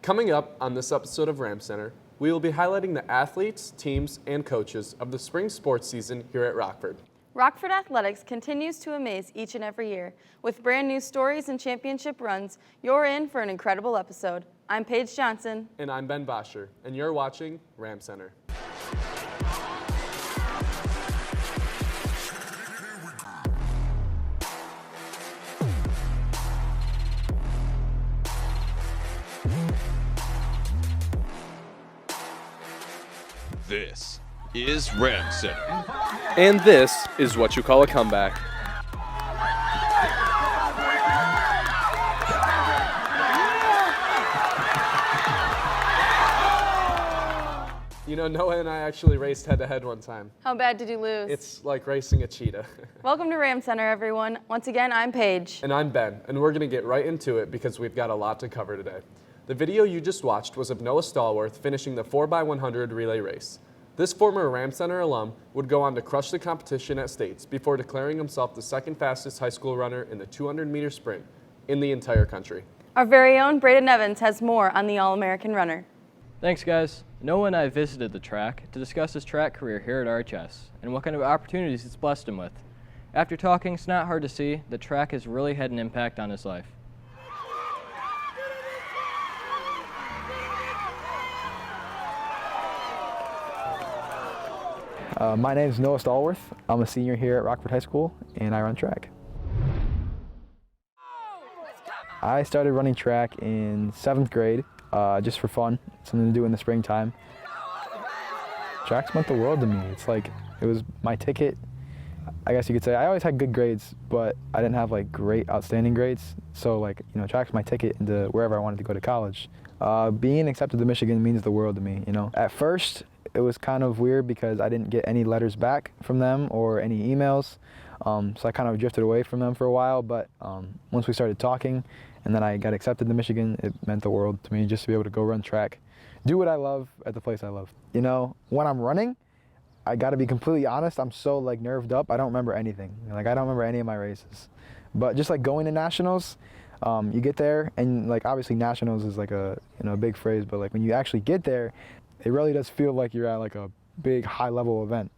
Coming up on this episode of Ram Center, we will be highlighting the athletes, teams, and coaches of the spring sports season here at Rockford. Rockford Athletics continues to amaze each and every year. With brand new stories and championship runs, you're in for an incredible episode. I'm Paige Johnson. And I'm Ben Bosscher, and you're watching Ram Center. This is Ram Center. And this is what you call a comeback. You know, Noah and I actually raced head-to-head one time. How bad did you lose? It's like racing a cheetah. Welcome to Ram Center, everyone. Once again, I'm Paige. And I'm Ben, and we're going to get right into it because we've got a lot to cover today. The video you just watched was of Noah Stallworth finishing the 4x100 relay race. This former Ram Center alum would go on to crush the competition at states before declaring himself the second fastest high school runner in the 200-meter sprint in the entire country. Our very own Braden Evans has more on the All-American runner. Thanks, guys. Noah and I visited the track to discuss his track career here at RHS and what kind of opportunities it's blessed him with. After talking, it's not hard to see the track has really had an impact on his life. My name is Noah Stallworth. I'm a senior here at Rockford High School, and I run track. I started running track in 7th grade, just for fun, something to do in the springtime. Track's meant the world to me. It's like, it was my ticket. I guess you could say I always had good grades, but I didn't have like great outstanding grades. So like, you know, track's my ticket into wherever I wanted to go to college. Being accepted to Michigan means the world to me, you know. At first, it was kind of weird because I didn't get any letters back from them or any emails. So I kind of drifted away from them for a while, but once we started talking and then I got accepted to Michigan, it meant the world to me just to be able to go run track, do what I love at the place I love. You know, when I'm running, I got to be completely honest, I'm so like nerved up, I don't remember anything. Like I don't remember any of my races. But just like going to nationals, you get there and like obviously nationals is like a, you know, a big phrase, but like when you actually get there, it really does feel like you're at like a big high level event.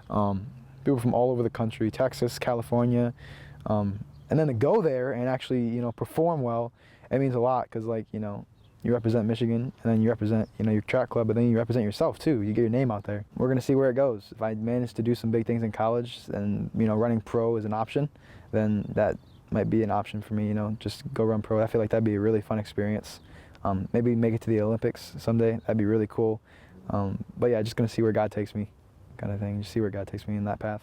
People from all over the country, Texas, California, and then to go there and actually, you know, perform well, it means a lot because like, you know, you represent Michigan and then you represent, you know, your track club, but then you represent yourself too. You get your name out there. We're going to see where it goes. If I manage to do some big things in college and, you know, running pro is an option, then that might be an option for me, you know, just go run pro. I feel like that'd be a really fun experience. Maybe make it to the Olympics someday. That'd be really cool. But yeah, just going to see where God takes me kind of thing. Just see where God takes me in that path.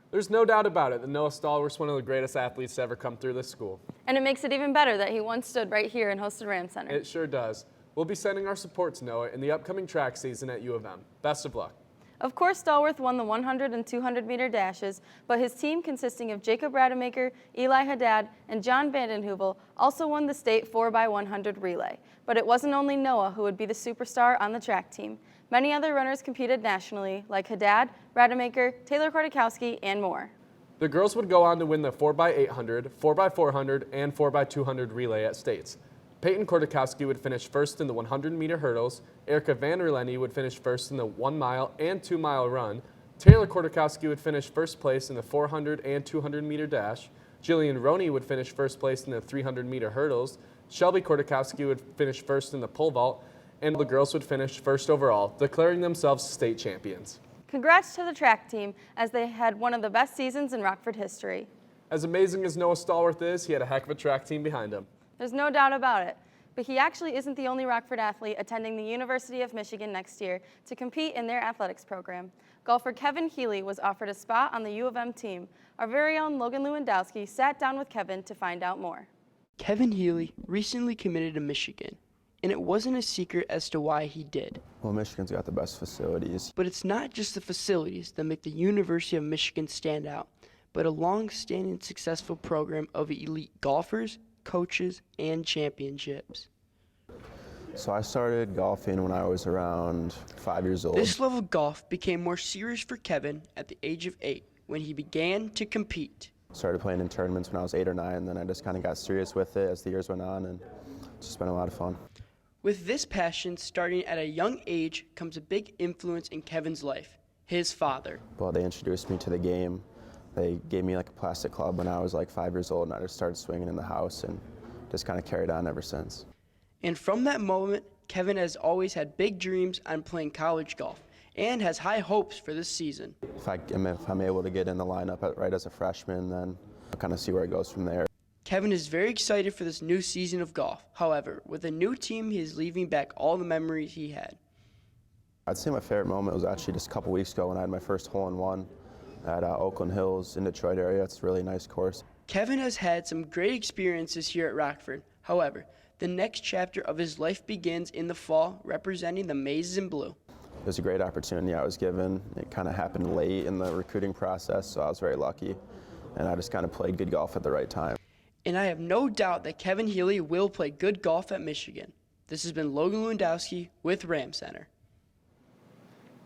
There's no doubt about it that Noah Stallworth's one of the greatest athletes to ever come through this school. And it makes it even better that he once stood right here and hosted Ram Center. It sure does. We'll be sending our support to Noah in the upcoming track season at U of M. Best of luck. Of course, Stallworth won the 100 and 200-meter dashes, but his team, consisting of Jacob Rademacher, Eli Haddad, and John Vandenheuvel, also won the state 4x100 relay. But it wasn't only Noah who would be the superstar on the track team. Many other runners competed nationally, like Haddad, Rademacher, Taylor Kortikowski, and more. The girls would go on to win the 4x800, 4x400, and 4x200 relay at states. Peyton Kortikowski would finish first in the 100-meter hurdles, Erica Van Erleni would finish first in the 1-mile and 2-mile run, Taylor Kortikowski would finish first place in the 400 and 200-meter dash, Jillian Roney would finish first place in the 300-meter hurdles, Shelby Kortikowski would finish first in the pole vault, and the girls would finish first overall, declaring themselves state champions. Congrats to the track team, as they had one of the best seasons in Rockford history. As amazing as Noah Stallworth is, he had a heck of a track team behind him. There's no doubt about it. But he actually isn't the only Rockford athlete attending the University of Michigan next year to compete in their athletics program. Golfer Kevin Healy was offered a spot on the U of M team. Our very own Logan Lewandowski sat down with Kevin to find out more. Kevin Healy recently committed to Michigan, and it wasn't a secret as to why he did. Well, Michigan's got the best facilities. But it's not just the facilities that make the University of Michigan stand out, but a long-standing successful program of elite golfers, coaches, and championships. So I started golfing when I was around 5 years old. This love of golf became more serious for Kevin at the age of 8 when he began to compete. Started playing in tournaments when I was 8 or 9, and then I just kind of got serious with it as the years went on and it's just been a lot of fun. With this passion starting at a young age comes a big influence in Kevin's life, his father. Well, they introduced me to the game. They gave me like a plastic club when I was like 5 years old, and I just started swinging in the house and just kind of carried on ever since. And from that moment, Kevin has always had big dreams on playing college golf and has high hopes for this season. If I'm able to get in the lineup right as a freshman, then I'll kind of see where it goes from there. Kevin is very excited for this new season of golf. However, with a new team, he is leaving back all the memories he had. I'd say my favorite moment was actually just a couple weeks ago when I had my first hole-in-one at Oakland Hills in Detroit area. It's a really nice course. Kevin has had some great experiences here at Rockford. However, the next chapter of his life begins in the fall, representing the Mazes in Blue. It was a great opportunity I was given. It kind of happened late in the recruiting process, so I was very lucky, and I just kind of played good golf at the right time. And I have no doubt that Kevin Healy will play good golf at Michigan. This has been Logan Lewandowski with Ram Center.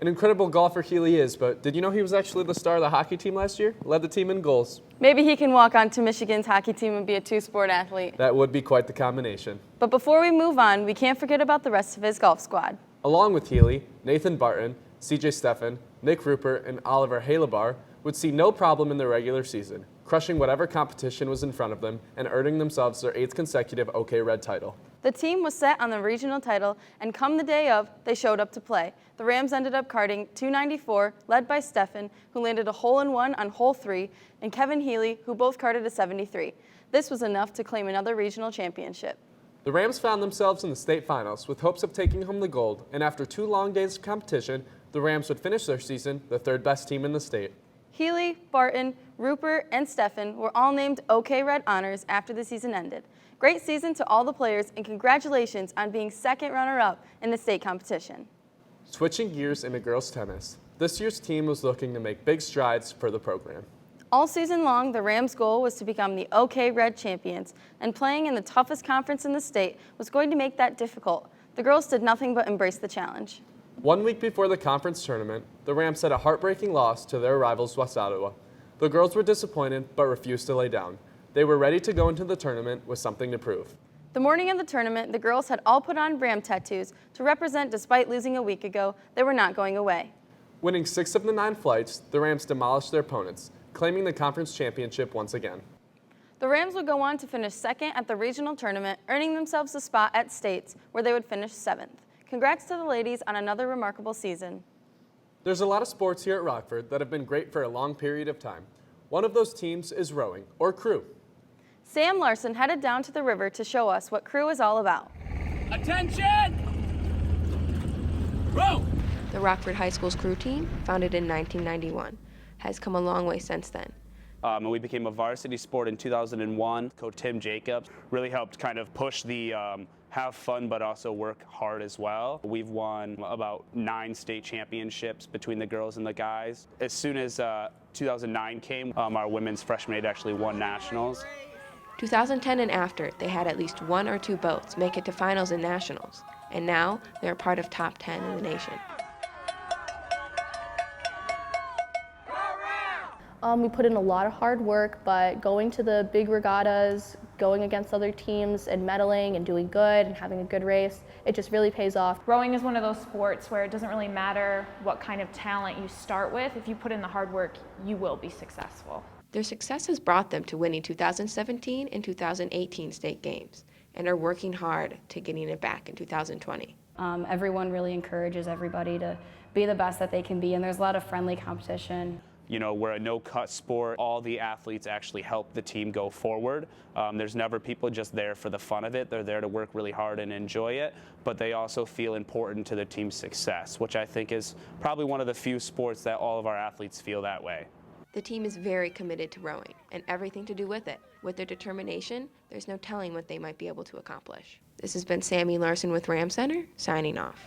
An incredible golfer Healy is, but did you know he was actually the star of the hockey team last year? Led the team in goals. Maybe he can walk onto Michigan's hockey team and be a two-sport athlete. That would be quite the combination. But before we move on, we can't forget about the rest of his golf squad. Along with Healy, Nathan Barton, CJ Steffen, Nick Rupert, and Oliver Halebar would see no problem in the regular season, crushing whatever competition was in front of them and earning themselves their 8th consecutive OK Red title. The team was set on the regional title, and come the day of, they showed up to play. The Rams ended up carding 294, led by Steffen, who landed a hole-in-one on hole 3, and Kevin Healy, who both carded a 73. This was enough to claim another regional championship. The Rams found themselves in the state finals with hopes of taking home the gold, and after 2 long days of competition, the Rams would finish their season the 3rd best team in the state. Healy, Barton, Rupert, and Steffen were all named OK Red honors after the season ended. Great season to all the players, and congratulations on being 2nd runner-up in the state competition. Switching gears into girls tennis, this year's team was looking to make big strides for the program. All season long, the Rams' goal was to become the OK Red champions, and playing in the toughest conference in the state was going to make that difficult. The girls did nothing but embrace the challenge. 1 week before the conference tournament, the Rams had a heartbreaking loss to their rivals West Ottawa. The girls were disappointed but refused to lay down. They were ready to go into the tournament with something to prove. The morning of the tournament, the girls had all put on Ram tattoos to represent despite losing a week ago, they were not going away. Winning 6 of the 9 flights, the Rams demolished their opponents, claiming the conference championship once again. The Rams would go on to finish 2nd at the regional tournament, earning themselves a spot at states, where they would finish 7th. Congrats to the ladies on another remarkable season. There's a lot of sports here at Rockford that have been great for a long period of time. One of those teams is rowing, or crew. Sam Larson headed down to the river to show us what crew is all about. Attention! Row! The Rockford High School's crew team, founded in 1991, has come a long way since then. And we became a varsity sport in 2001. Coach Tim Jacobs really helped kind of push the have fun but also work hard as well. We've won about 9 state championships between the girls and the guys. As soon as 2009 came, our women's freshman aid actually won nationals. 2010 and after, they had at least 1 or 2 boats make it to finals and nationals, and now they're part of top 10 in the nation. We put in a lot of hard work, but going to the big regattas, going against other teams and medaling and doing good and having a good race, it just really pays off. Rowing is one of those sports where it doesn't really matter what kind of talent you start with. If you put in the hard work, you will be successful. Their success has brought them to winning 2017 and 2018 state games, and are working hard to getting it back in 2020. Everyone really encourages everybody to be the best that they can be, and there's a lot of friendly competition. You know, we're a no-cut sport. All the athletes actually help the team go forward. There's never people just there for the fun of it. They're there to work really hard and enjoy it, but they also feel important to the team's success, which I think is probably one of the few sports that all of our athletes feel that way. The team is very committed to rowing and everything to do with it. With their determination, there's no telling what they might be able to accomplish. This has been Sammy Larson with Ram Center, signing off.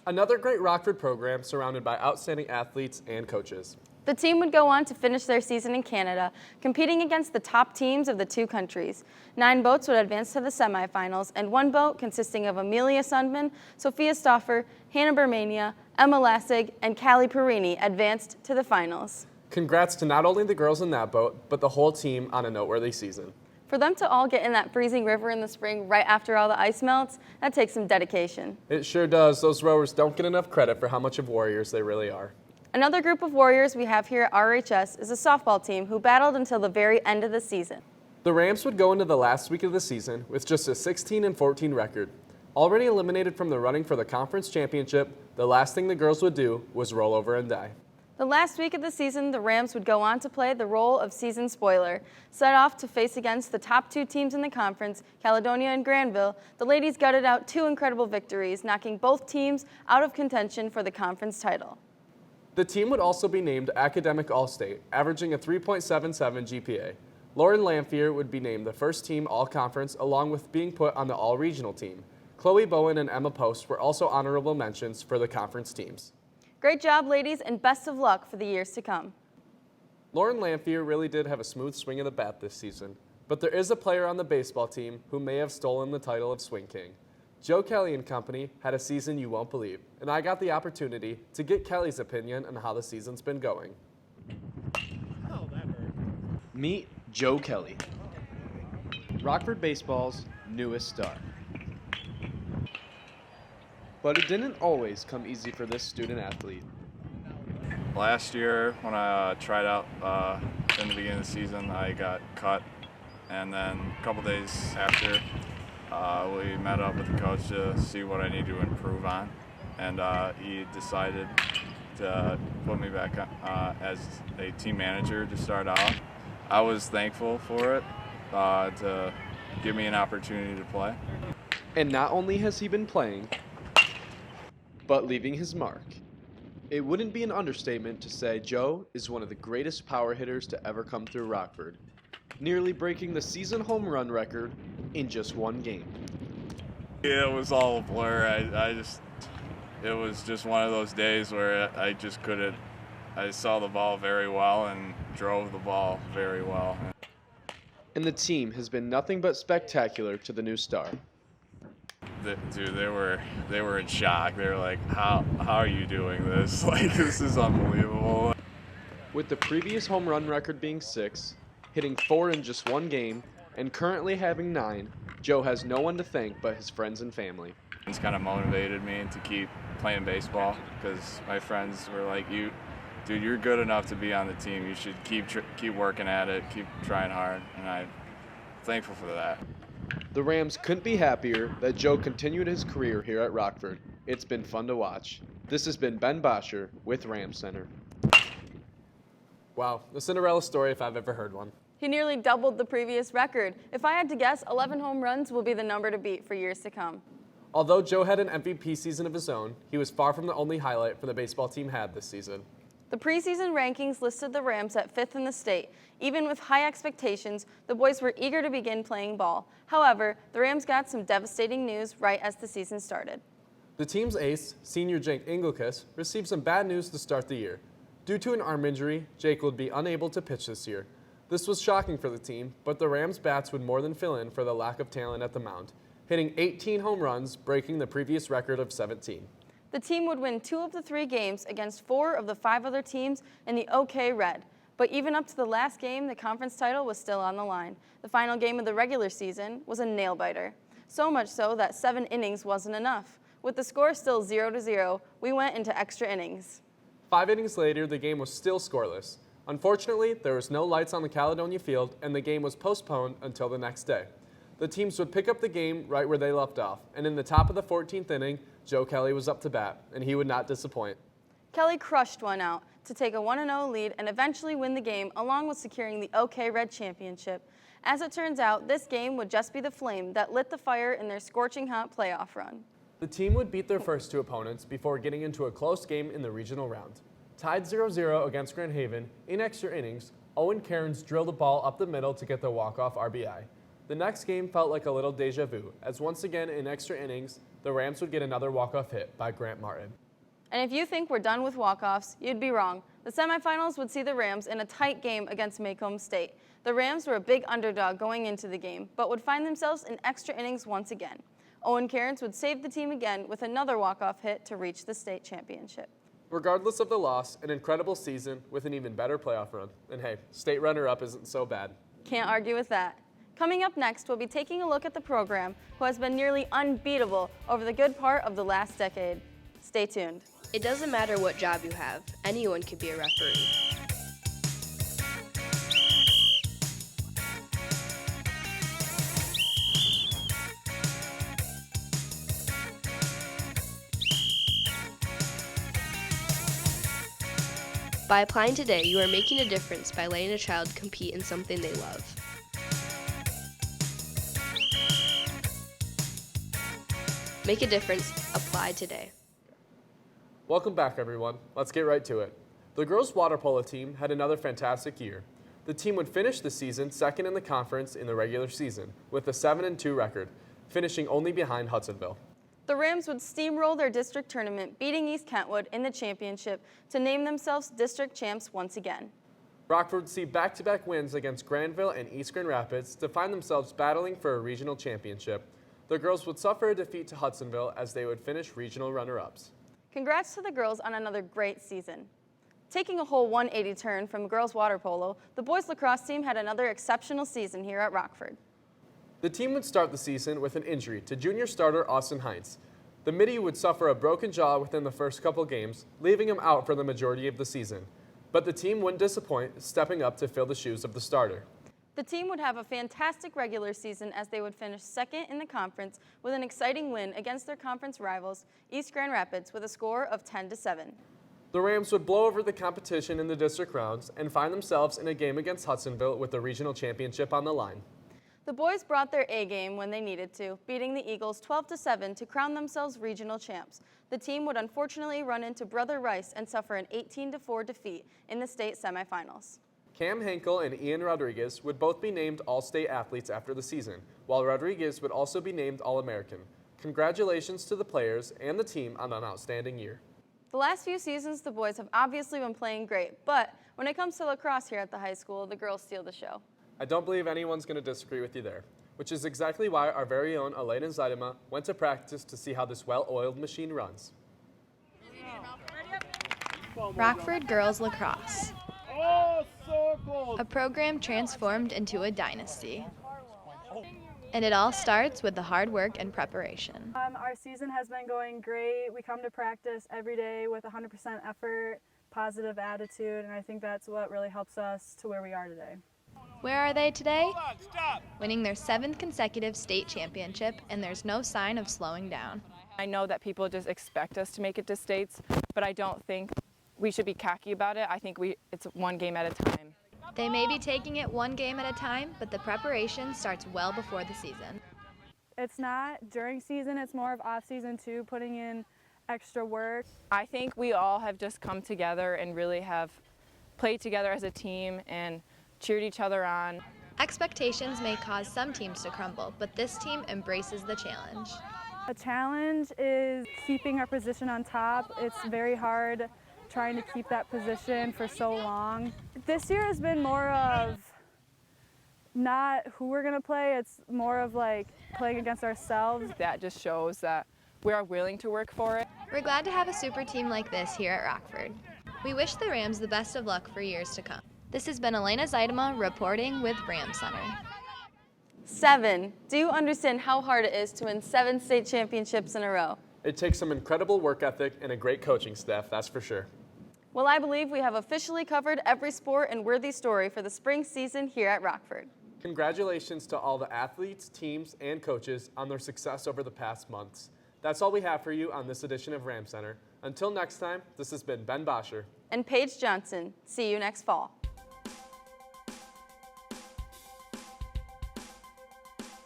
Another great Rockford program surrounded by outstanding athletes and coaches. The team would go on to finish their season in Canada, competing against the top teams of the 2 countries. 9 boats would advance to the semifinals, and 1 boat consisting of Amelia Sundman, Sophia Stoffer, Hannah Bermania, Emma Lassig, and Callie Perini advanced to the finals. Congrats to not only the girls in that boat, but the whole team on a noteworthy season. For them to all get in that freezing river in the spring right after all the ice melts, that takes some dedication. It sure does. Those rowers don't get enough credit for how much of warriors they really are. Another group of warriors we have here at RHS is a softball team who battled until the very end of the season. The Rams would go into the last week of the season with just a 16-14 record. Already eliminated from the running for the conference championship, the last thing the girls would do was roll over and die. The last week of the season, the Rams would go on to play the role of season spoiler. Set off to face against the top two teams in the conference, Caledonia and Granville, the ladies gutted out two incredible victories, knocking both teams out of contention for the conference title. The team would also be named Academic All-State, averaging a 3.77 GPA. Lauren Lamphere would be named the first team All-Conference, along with being put on the All-Regional team. Chloe Bowen and Emma Post were also honorable mentions for the conference teams. Great job, ladies, and best of luck for the years to come. Lauren Lamphere really did have a smooth swing of the bat this season, but there is a player on the baseball team who may have stolen the title of Swing King. Joe Kelly and company had a season you won't believe, and I got the opportunity to get Kelly's opinion on how the season's been going. Meet Joe Kelly, Rockford Baseball's newest star. But it didn't always come easy for this student athlete. Last year, when I tried out in the beginning of the season, I got cut. And then a couple days after, we met up with the coach to see what I need to improve on. And he decided to put me back as a team manager to start out. I was thankful for it, to give me an opportunity to play. And not only has he been playing, but leaving his mark. It wouldn't be an understatement to say Joe is one of the greatest power hitters to ever come through Rockford, nearly breaking the season home run record in just one game. Yeah, it was all a blur. It was just one of those days where I just couldn't. I saw the ball very well and drove the ball very well. And the team has been nothing but spectacular to the new star. Dude, they were in shock. They were like, how are you doing this? Like, this is unbelievable. With the previous home run record being 6, hitting 4 in just one game, and currently having 9, Joe has no one to thank but his friends and family. It's kind of motivated me to keep playing baseball because my friends were like, dude, you're good enough to be on the team. You should keep working at it, keep trying hard, and I'm thankful for that. The Rams couldn't be happier that Joe continued his career here at Rockford. It's been fun to watch. This has been Ben Bosscher with Rams Center. Wow, the Cinderella story if I've ever heard one. He nearly doubled the previous record. If I had to guess, 11 home runs will be the number to beat for years to come. Although Joe had an MVP season of his own, he was far from the only highlight for the baseball team had this season. The preseason rankings listed the Rams at 5th in the state. Even with high expectations, the boys were eager to begin playing ball. However, the Rams got some devastating news right as the season started. The team's ace, senior Jake Engelkus, received some bad news to start the year. Due to an arm injury, Jake would be unable to pitch this year. This was shocking for the team, but the Rams' bats would more than fill in for the lack of talent at the mound, hitting 18 home runs, breaking the previous record of 17. The team would win 2 of the 3 games against 4 of the 5 other teams in the OK Red. But even up to the last game, the conference title was still on the line. The final game of the regular season was a nail-biter. So much so that 7 innings wasn't enough. With the score still 0-0, we went into extra innings. 5 innings later, the game was still scoreless. Unfortunately, there was no lights on the Caledonia field, and the game was postponed until the next day. The teams would pick up the game right where they left off, and in the top of the 14th inning, Joe Kelly was up to bat, and he would not disappoint. Kelly crushed one out to take a 1-0 lead and eventually win the game, along with securing the OK Red Championship. As it turns out, this game would just be the flame that lit the fire in their scorching hot playoff run. The team would beat their first 2 opponents before getting into a close game in the regional round. Tied 0-0 against Grand Haven, in extra innings, Owen Cairns drilled the ball up the middle to get the walk-off RBI. The next game felt like a little deja vu, as once again in extra innings, the Rams would get another walk-off hit by Grant Martin. And if you think we're done with walk-offs, you'd be wrong. The semifinals would see the Rams in a tight game against Macomb State. The Rams were a big underdog going into the game, but would find themselves in extra innings once again. Owen Cairns would save the team again with another walk-off hit to reach the state championship. Regardless of the loss, an incredible season with an even better playoff run. And hey, state runner-up isn't so bad. Can't argue with that. Coming up next, we'll be taking a look at the program who has been nearly unbeatable over the good part of the last decade. Stay tuned. It doesn't matter what job you have, anyone could be a referee. By applying today, you are making a difference by letting a child compete in something they love. Make a difference. Apply today. Welcome back, everyone. Let's get right to it. The girls' water polo team had another fantastic year. The team would finish the season second in the conference in the regular season with a 7-2 record, finishing only behind Hudsonville. The Rams would steamroll their district tournament, beating East Kentwood in the championship to name themselves district champs once again. Rockford would see back-to-back wins against Granville and East Grand Rapids to find themselves battling for a regional championship. The girls would suffer a defeat to Hudsonville as they would finish regional runner-ups. Congrats to the girls on another great season. Taking a whole 180 turn from girls water polo, the boys lacrosse team had another exceptional season here at Rockford. The team would start the season with an injury to junior starter Austin Heinz. The Midi would suffer a broken jaw within the first couple games, leaving him out for the majority of the season. But the team wouldn't disappoint, stepping up to fill the shoes of the starter. The team would have a fantastic regular season as they would finish second in the conference with an exciting win against their conference rivals, East Grand Rapids, with a score of 10-7. The Rams would blow over the competition in the district rounds and find themselves in a game against Hudsonville with the regional championship on the line. The boys brought their A game when they needed to, beating the Eagles 12-7 to crown themselves regional champs. The team would unfortunately run into Brother Rice and suffer an 18-4 defeat in the state semifinals. Cam Henkel and Ian Rodriguez would both be named All-State athletes after the season, while Rodriguez would also be named All-American. Congratulations to the players and the team on an outstanding year. The last few seasons, the boys have obviously been playing great, but when it comes to lacrosse here at the high school, the girls steal the show. I don't believe anyone's going to disagree with you there, which is exactly why our very own Elena Zaidema went to practice to see how this well-oiled machine runs. Rockford Girls Lacrosse. A program transformed into a dynasty. And it all starts with the hard work and preparation. Our season has been going great. We come to practice every day with 100% effort, positive attitude, and I think that's what really helps us to where we are today. Where are they today? Winning their 7th consecutive state championship, and there's no sign of slowing down. I know that people just expect us to make it to states, but I don't think we should be cocky about it. I think it's one game at a time. They may be taking it one game at a time, but the preparation starts well before the season. It's not during season, it's more of off season too, putting in extra work. I think we all have just come together and really have played together as a team and cheered each other on. Expectations may cause some teams to crumble, but this team embraces the challenge. A challenge is keeping our position on top. It's very hard trying to keep that position for so long. This year has been more of not who we're going to play, it's more of like playing against ourselves. That just shows that we are willing to work for it. We're glad to have a super team like this here at Rockford. We wish the Rams the best of luck for years to come. This has been Elena Zaidema reporting with Ram Center. 7. Do you understand how hard it is to win 7 state championships in a row? It takes some incredible work ethic and a great coaching staff, that's for sure. Well, I believe we have officially covered every sport and worthy story for the spring season here at Rockford. Congratulations to all the athletes, teams, and coaches on their success over the past months. That's all we have for you on this edition of Ram Center. Until next time, this has been Ben Bosscher and Paige Johnson. See you next fall.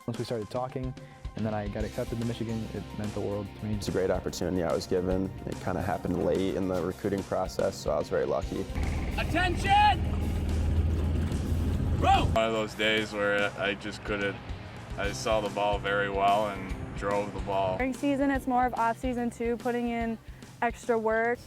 Once we started talking, and then I got accepted to Michigan, it meant the world to me. It's a great opportunity I was given. It kind of happened late in the recruiting process, so I was very lucky. Attention! Roll! One of those days where I saw the ball very well and drove the ball. During season, it's more of off season too, putting in extra work.